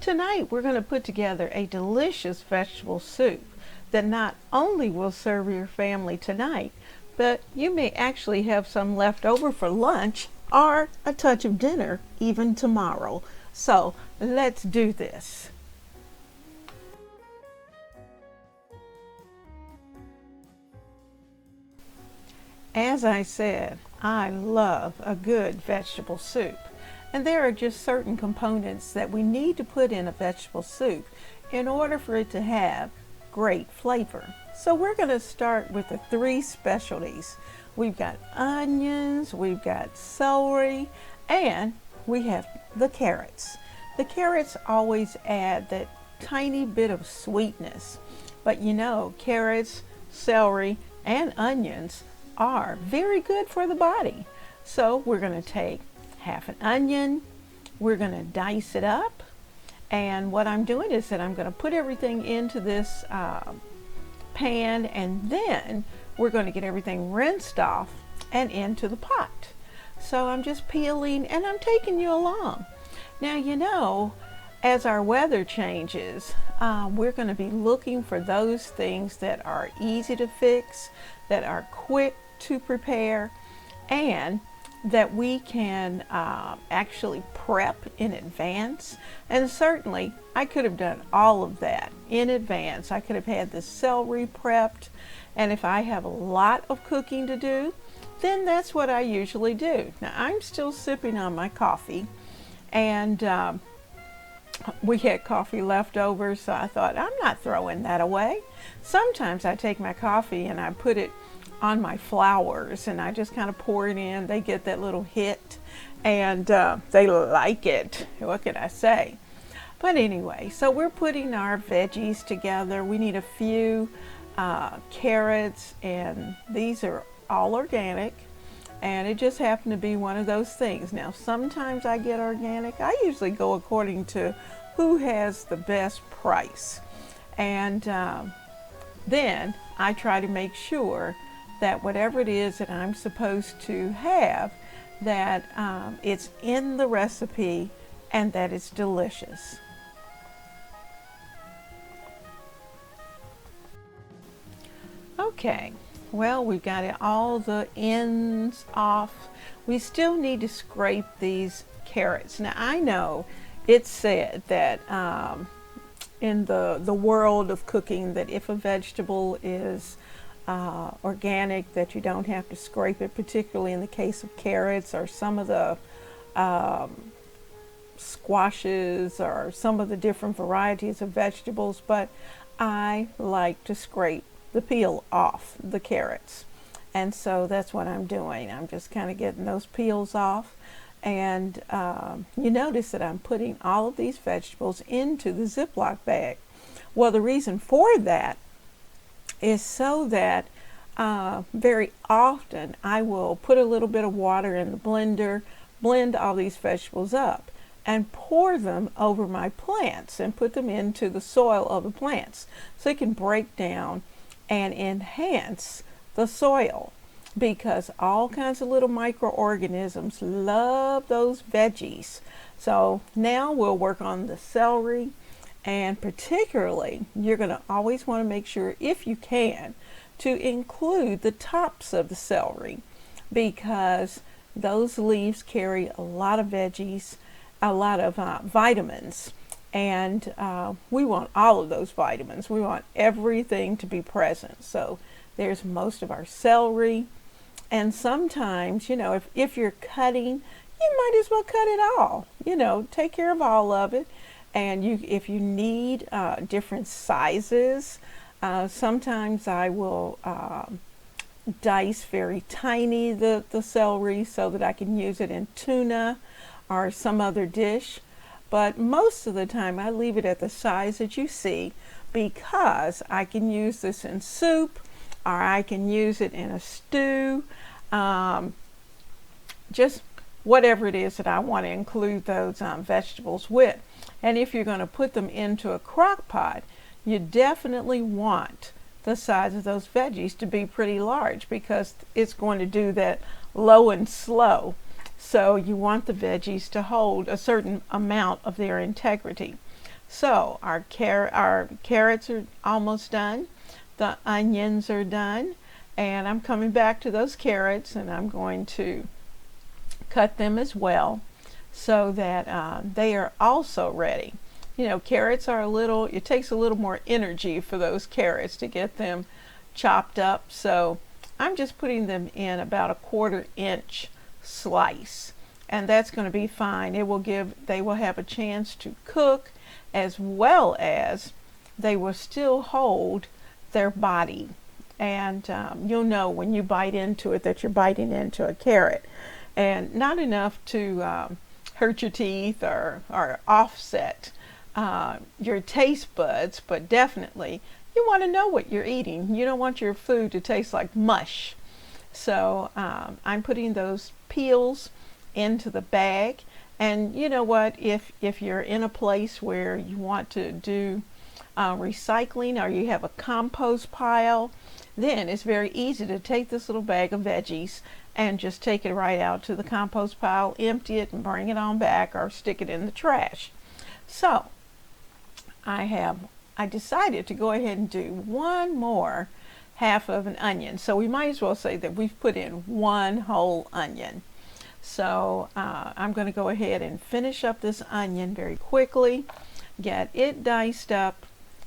Tonight we're going to put together a delicious vegetable soup that not only will serve your family tonight, but you may actually have some left over for lunch or a touch of dinner even tomorrow. So let's do this. As I said, I love a good vegetable soup. And there are just certain components that we need to put in a vegetable soup in order for it to have great flavor. So we're going to start with the three specialties. We've got onions, we've got celery, and we have the carrots. The carrots always add that tiny bit of sweetness. But you know, carrots, celery, and onions are very good for the body. So we're going to take half an onion, we're going to dice it up, and what I'm doing is that I'm going to put everything into this pan, and then we're going to get everything rinsed off and into the pot. So I'm just peeling and I'm taking you along. Now, you know, as our weather changes, we're going to be looking for those things that are easy to fix, that are quick to prepare, and that we can actually prep in advance. And certainly I could have done all of that in advance. I could have had the celery prepped, and if I have a lot of cooking to do, then that's what I usually do. Now I'm still sipping on my coffee, and we had coffee left over, so I thought I'm not throwing that away. Sometimes I take my coffee and I put it on my flowers and I just kind of pour it in. They get that little hit, and they like it. What can I say? But anyway, so we're putting our veggies together. We need a few carrots, and these are all organic, and it just happened to be one of those things. Now sometimes I get organic. I usually go according to who has the best price, and then I try to make sure that whatever it is that I'm supposed to have, that it's in the recipe and that it's delicious. Okay, well, we've got all the ends off. We still need to scrape these carrots. Now I know it's said that in the world of cooking, that if a vegetable is organic, that you don't have to scrape it, particularly in the case of carrots or some of the squashes or some of the different varieties of vegetables. But I like to scrape the peel off the carrots, and so that's what I'm doing. I'm just kind of getting those peels off, and you notice that I'm putting all of these vegetables into the Ziploc bag. Well, the reason for that is so that very often I will put a little bit of water in the blender, blend all these vegetables up, and pour them over my plants and put them into the soil of the plants so it can break down and enhance the soil, because all kinds of little microorganisms love those veggies. So now we'll work on the celery. And particularly, you're going to always want to make sure, if you can, to include the tops of the celery, because those leaves carry a lot of veggies, a lot of vitamins, and we want all of those vitamins. We want everything to be present. So there's most of our celery, and sometimes, you know, if you're cutting, you might as well cut it all. You know, take care of all of it. And if you need different sizes, sometimes I will dice very tiny the celery so that I can use it in tuna or some other dish. But most of the time I leave it at the size that you see, because I can use this in soup, or I can use it in a stew, just whatever it is that I want to include those vegetables with. And if you're going to put them into a crock pot, you definitely want the size of those veggies to be pretty large, because it's going to do that low and slow. So you want the veggies to hold a certain amount of their integrity. So our carrots are almost done. The onions are done. And I'm coming back to those carrots, and I'm going to cut them as well so that they are also ready. You know, carrots are it takes a little more energy for those carrots to get them chopped up. So I'm just putting them in about a 1/4 inch slice, and that's going to be fine. They will have a chance to cook, as well as they will still hold their body. And you'll know when you bite into it that you're biting into a carrot, and not enough to hurt your teeth or offset your taste buds, but definitely you want to know what you're eating. You don't want your food to taste like mush. So I'm putting those peels into the bag. And you know what, if you're in a place where you want to do recycling, or you have a compost pile, then it's very easy to take this little bag of veggies and just take it right out to the compost pile, empty it, and bring it on back, or stick it in the trash. So I decided to go ahead and do one more half of an onion. So we might as well say that we've put in one whole onion. So I'm going to go ahead and finish up this onion very quickly, get it diced up,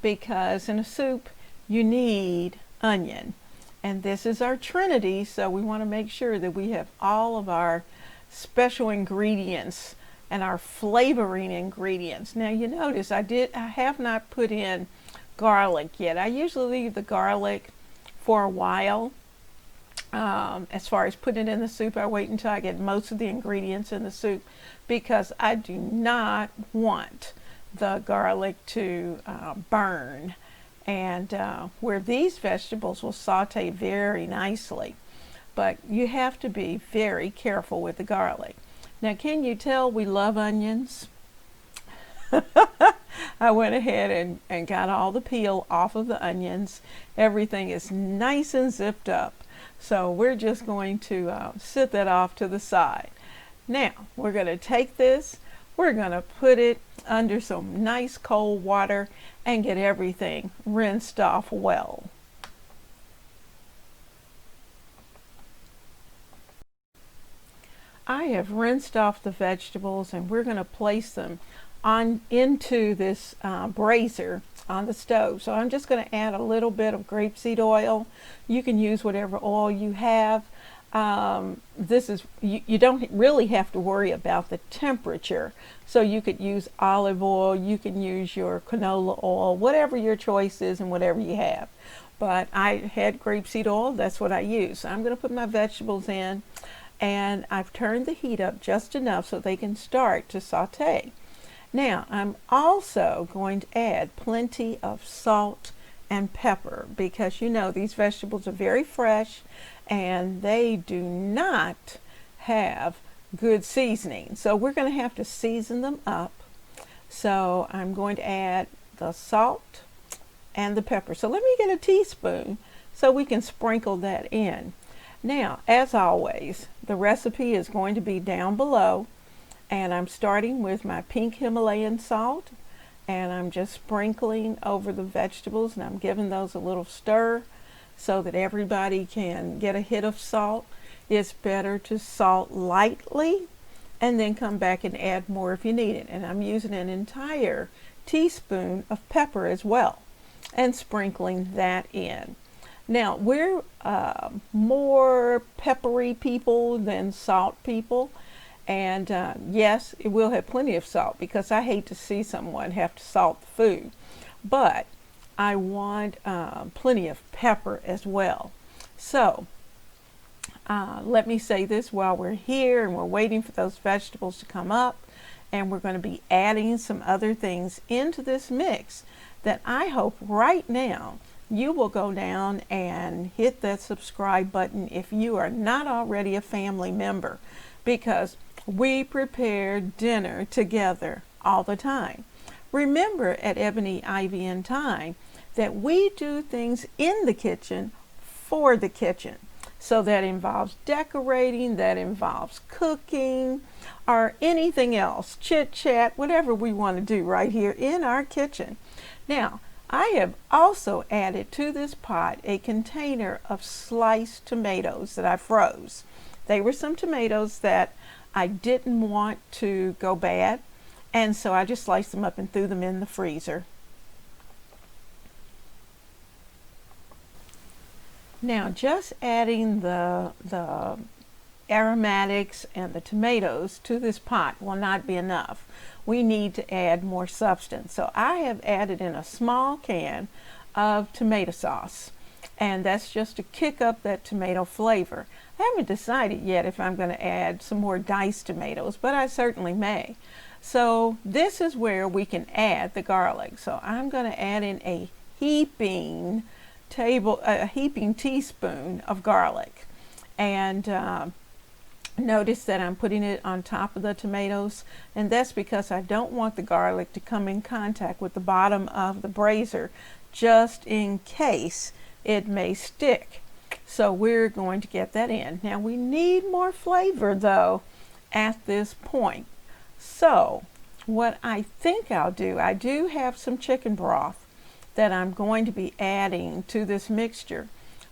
because in a soup you need onion. And this is our trinity, so we want to make sure that we have all of our special ingredients and our flavoring ingredients. Now you notice I have not put in garlic yet. I usually leave the garlic for a while. As far as putting it in the soup, I wait until I get most of the ingredients in the soup, because I do not want the garlic to burn. And where these vegetables will saute very nicely, but you have to be very careful with the garlic. Now, can you tell we love onions? I went ahead and got all the peel off of the onions. Everything is nice and zipped up. So we're just going to sit that off to the side. Now, we're going to take this, we're going to put it under some nice cold water and get everything rinsed off well. I have rinsed off the vegetables, and we're going to place them into this brazier on the stove. So I'm just going to add a little bit of grapeseed oil. You can use whatever oil you have. You don't really have to worry about the temperature. So you could use olive oil, you can use your canola oil, whatever your choice is and whatever you have. But I had grapeseed oil, that's what I use. So I'm going to put my vegetables in, and I've turned the heat up just enough so they can start to saute. Now I'm also going to add plenty of salt and pepper, because you know these vegetables are very fresh and they do not have good seasoning. So we're going to have to season them up. So I'm going to add the salt and the pepper. So let me get a teaspoon so we can sprinkle that in. Now, as always, the recipe is going to be down below, and I'm starting with my pink Himalayan salt, and I'm just sprinkling over the vegetables, and I'm giving those a little stir so that everybody can get a hit of salt. It's better to salt lightly and then come back and add more if you need it. And I'm using an entire teaspoon of pepper as well and sprinkling that in. Now, we're more peppery people than salt people. And yes, it will have plenty of salt, because I hate to see someone have to salt the food. But I want plenty of pepper as well. So let me say this while we're here and we're waiting for those vegetables to come up. And we're going to be adding some other things into this mix that I hope right now you will go down and hit that subscribe button if you are not already a family member, because we prepare dinner together all the time. Remember at Ebony, Ivy, and Thyme that we do things in the kitchen for the kitchen. So that involves decorating, that involves cooking, or anything else, chit chat, whatever we want to do right here in our kitchen. Now, I have also added to this pot a container of sliced tomatoes that I froze. They were some tomatoes that I didn't want to go bad, and so I just sliced them up and threw them in the freezer. Now, just adding the aromatics and the tomatoes to this pot will not be enough. We need to add more substance. So I have added in a small can of tomato sauce, and that's just to kick up that tomato flavor. I haven't decided yet if I'm going to add some more diced tomatoes, but I certainly may. So this is where we can add the garlic. So I'm going to add in a heaping teaspoon of garlic, and notice that I'm putting it on top of the tomatoes, and that's because I don't want the garlic to come in contact with the bottom of the brazier, just in case it may stick. So we're going to get that in. Now we need more flavor though at this point. So what I think I'll do, I do have some chicken broth that I'm going to be adding to this mixture,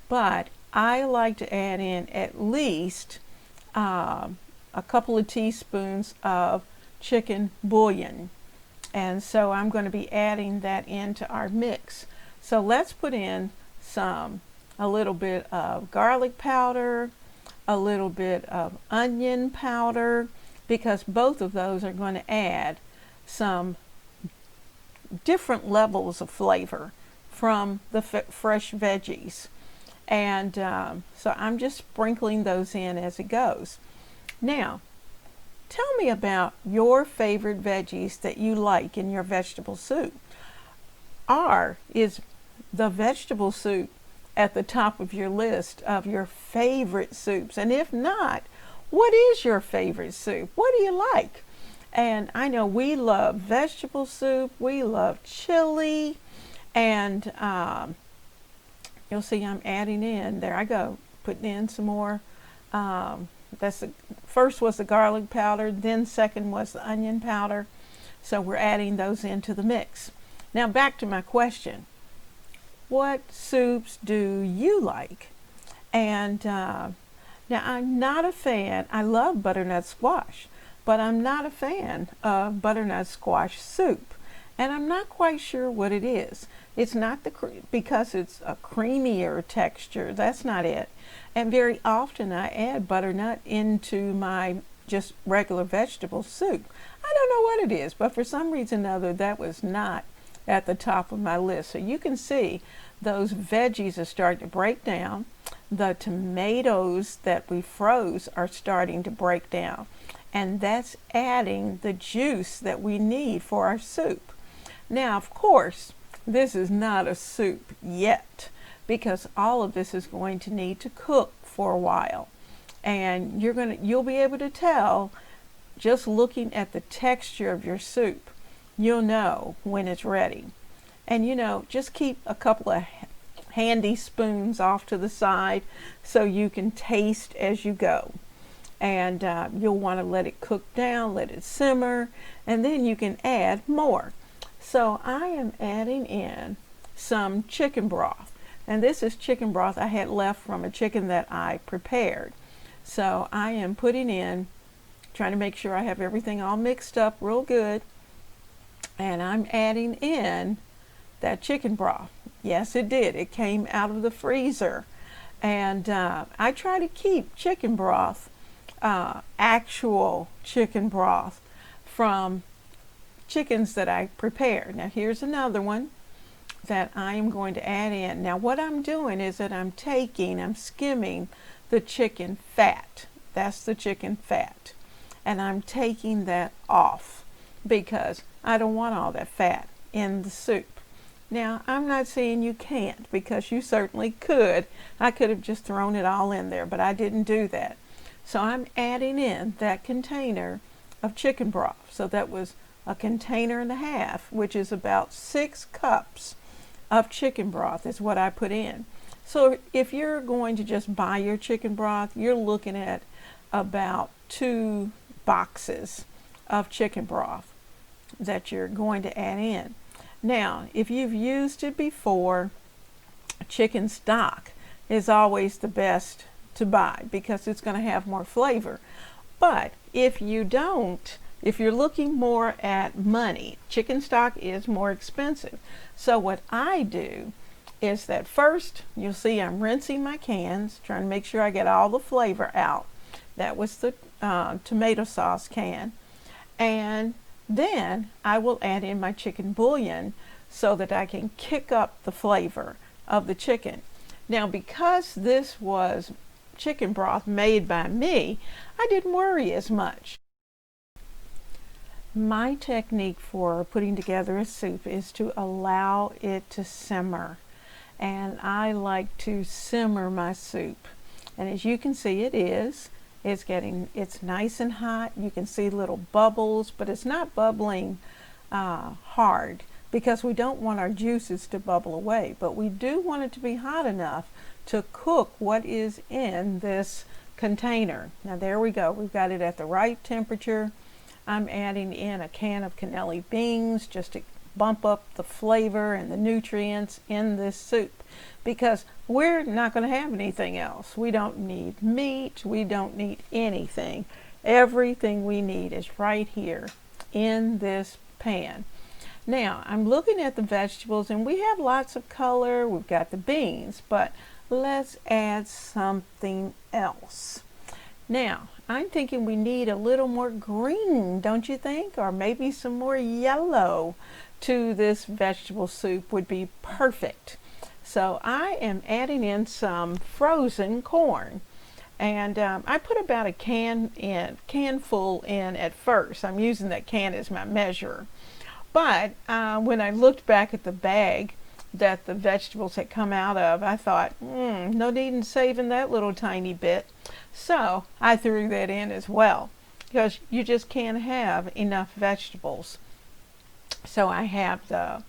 but I like to add in at least a couple of teaspoons of chicken bouillon, and so I'm going to be adding that into our mix. So let's put in a little bit of garlic powder, a little bit of onion powder, because both of those are going to add some different levels of flavor from the fresh veggies. And so I'm just sprinkling those in as it goes. Now, tell me about your favorite veggies that you like in your vegetable soup. Is the vegetable soup at the top of your list of your favorite soups? And if not, what is your favorite soup? What do you like? And I know we love vegetable soup, we love chili, and you'll see I'm adding in, there I go, putting in some more. First was the garlic powder, then second was the onion powder. So we're adding those into the mix. Now back to my question. What soups do you like? And now I'm not a fan, I love butternut squash, but I'm not a fan of butternut squash soup. And I'm not quite sure what it is. It's not because it's a creamier texture. That's not it. And very often I add butternut into my just regular vegetable soup. I don't know what it is, but for some reason or other, that was not at the top of my list. So you can see those veggies are starting to break down. The tomatoes that we froze are starting to break down. And that's adding the juice that we need for our soup. Now, of course, this is not a soup yet, because all of this is going to need to cook for a while. And you'll be able to tell just looking at the texture of your soup. You'll know when it's ready. And just keep a couple of handy spoons off to the side so you can taste as you go. And you'll want to let it cook down, let it simmer, and then you can add more. So I am adding in some chicken broth. And this is chicken broth I had left from a chicken that I prepared. So I am putting in, trying to make sure I have everything all mixed up real good. And I'm adding in that chicken broth. Yes, it did. It came out of the freezer. And I try to keep chicken broth, actual chicken broth, from chickens that I prepared. Now here's another one that I am going to add in. Now what I'm doing is that I'm skimming the chicken fat. That's the chicken fat. And I'm taking that off because I don't want all that fat in the soup. Now I'm not saying you can't, because you certainly could. I could have just thrown it all in there, but I didn't do that. So I'm adding in that container of chicken broth. So that was a container and a half, which is about 6 cups of chicken broth is what I put in. So if you're going to just buy your chicken broth, you're looking at about 2 boxes of chicken broth that you're going to add in. Now, if you've used it before, chicken stock is always the best to buy because it's going to have more flavor. But if you don't, if you're looking more at money, chicken stock is more expensive. So what I do is that first, you'll see I'm rinsing my cans, trying to make sure I get all the flavor out. That was the tomato sauce can. And then I will add in my chicken bouillon so that I can kick up the flavor of the chicken. Now, because this was chicken broth made by me, I didn't worry as much. My technique for putting together a soup is to allow it to simmer. And I like to simmer my soup. And as you can see, it's nice and hot. You can see little bubbles, but it's not bubbling hard because we don't want our juices to bubble away, but we do want it to be hot enough to cook what is in this container. Now there we go. We've got it at the right temperature. I'm adding in a can of cannelli beans just to bump up the flavor and the nutrients in this soup because we're not going to have anything else. We don't need meat. We don't need anything. Everything we need is right here in this pan. Now I'm looking at the vegetables and we have lots of color. We've got the beans, but let's add something else. Now I'm thinking we need a little more green, don't you think? Or maybe some more yellow to this vegetable soup would be perfect. So I am adding in some frozen corn. And I put about a canful in at first. I'm using that can as my measure. But when I looked back at the bag that the vegetables had come out of, I thought, no need in saving that little tiny bit. So I threw that in as well because you just can't have enough vegetables. So I have the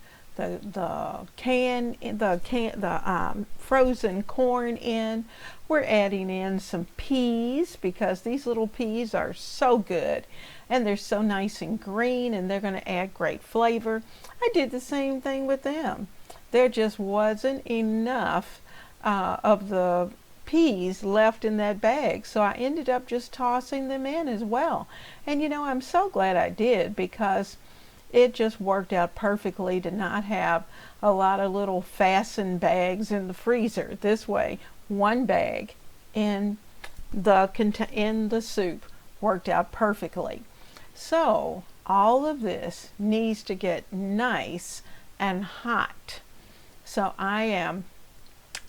frozen corn in. We're adding in some peas because these little peas are so good and they're so nice and green and they're going to add great flavor. I did the same thing with them. There just wasn't enough of the peas left in that bag, so I ended up just tossing them in as well. And you know, I'm so glad I did because it just worked out perfectly to not have a lot of little fastened bags in the freezer. This way, one bag in the soup worked out perfectly. So all of this needs to get nice and hot. So I am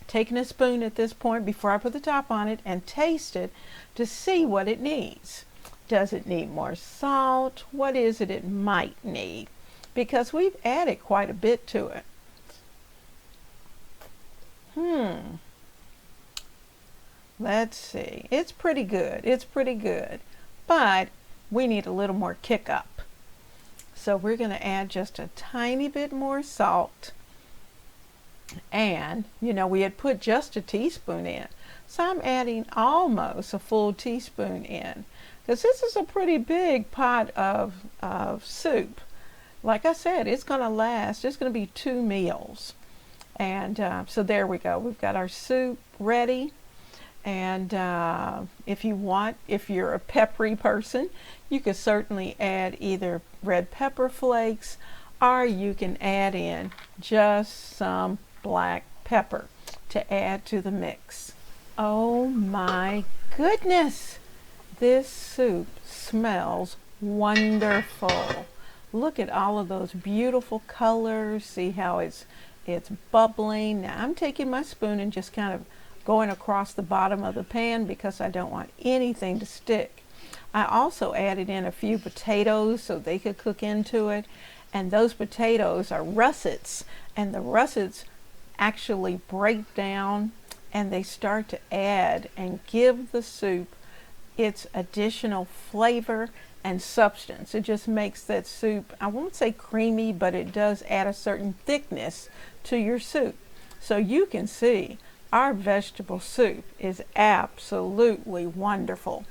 taking a spoon at this point before I put the top on it and taste it to see what it needs. Does it need more salt? What is it might need? Because we've added quite a bit to it. Let's see. It's pretty good. It's pretty good. But we need a little more kick up. So we're going to add just a tiny bit more salt. And, you know, we had put just a teaspoon in. So I'm adding almost a full teaspoon in. Because this is a pretty big pot of soup. Like I said, it's going to last. It's going to be 2 meals. And so there we go. We've got our soup ready. And if you're a peppery person, you could certainly add either red pepper flakes or you can add in just some black pepper to add to the mix. Oh my goodness! This soup smells wonderful. Look at all of those beautiful colors. See how it's bubbling. Now I'm taking my spoon and just kind of going across the bottom of the pan because I don't want anything to stick. I also added in a few potatoes so they could cook into it. And those potatoes are russets. And the russets actually break down and they start to add and give the soup its additional flavor and substance. It just makes that soup, I won't say creamy, but it does add a certain thickness to your soup. So you can see our vegetable soup is absolutely wonderful.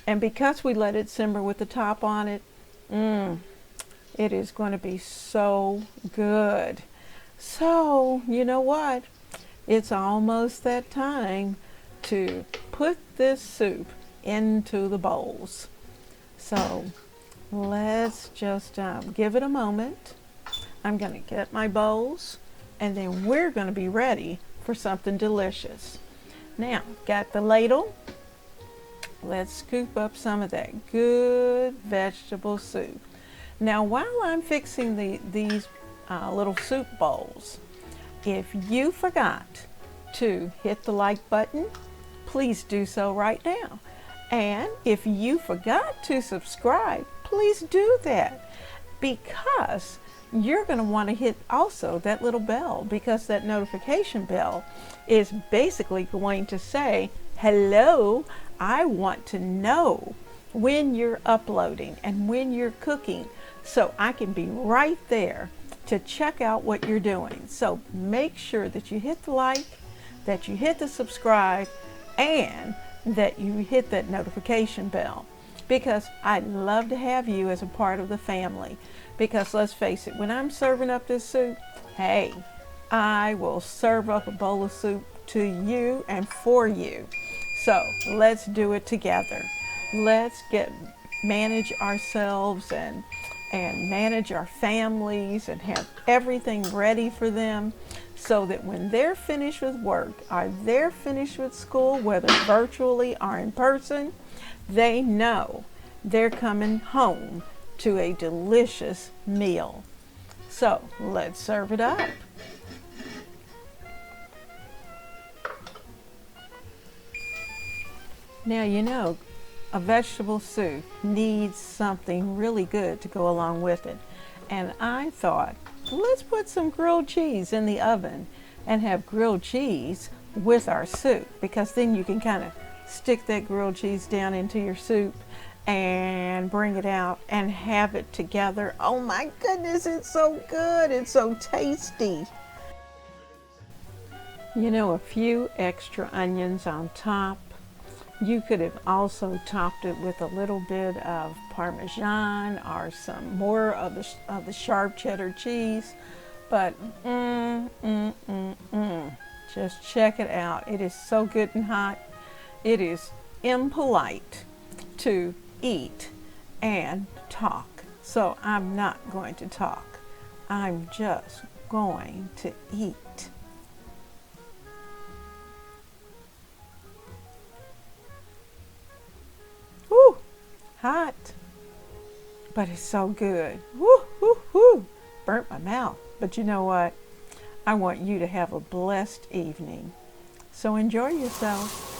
And because we let it simmer with the top on it, it is going to be so good. So, you know what? It's almost that time to put this soup into the bowls. So let's just give it a moment. I'm going to get my bowls, and then we're going to be ready for something delicious. Now, got the ladle. Let's scoop up some of that good vegetable soup. Now, while I'm fixing these little soup bowls, if you forgot to hit the like button, please do so right now. And if you forgot to subscribe, please do that, because you're going to want to hit also that little bell, because that notification bell is basically going to say, hello, I want to know when you're uploading and when you're cooking, so I can be right there to check out what you're doing. So make sure that you hit the like, that you hit the subscribe, and that you hit that notification bell, because I'd love to have you as a part of the family. Because let's face it, when I'm serving up this soup, hey, I will serve up a bowl of soup to you and for you. So let's do it together. Let's manage ourselves and manage our families and have everything ready for them, so that when they're finished with work or they're finished with school, whether virtually or in person, they know they're coming home to a delicious meal. So let's serve it up. Now, you know, a vegetable soup needs something really good to go along with it. And I thought, let's put some grilled cheese in the oven and have grilled cheese with our soup, because then you can kind of stick that grilled cheese down into your soup and bring it out and have it together. Oh my goodness, it's so good. It's so tasty. You know, a few extra onions on top. You could have also topped it with a little bit of Parmesan or some more of the sharp cheddar cheese. But just check it out. It is so good and hot. It is impolite to eat and talk. So I'm not going to talk. I'm just going to eat. Woo! Hot. But it's so good. Woo, woo, woo. Burnt my mouth. But you know what? I want you to have a blessed evening. So enjoy yourself.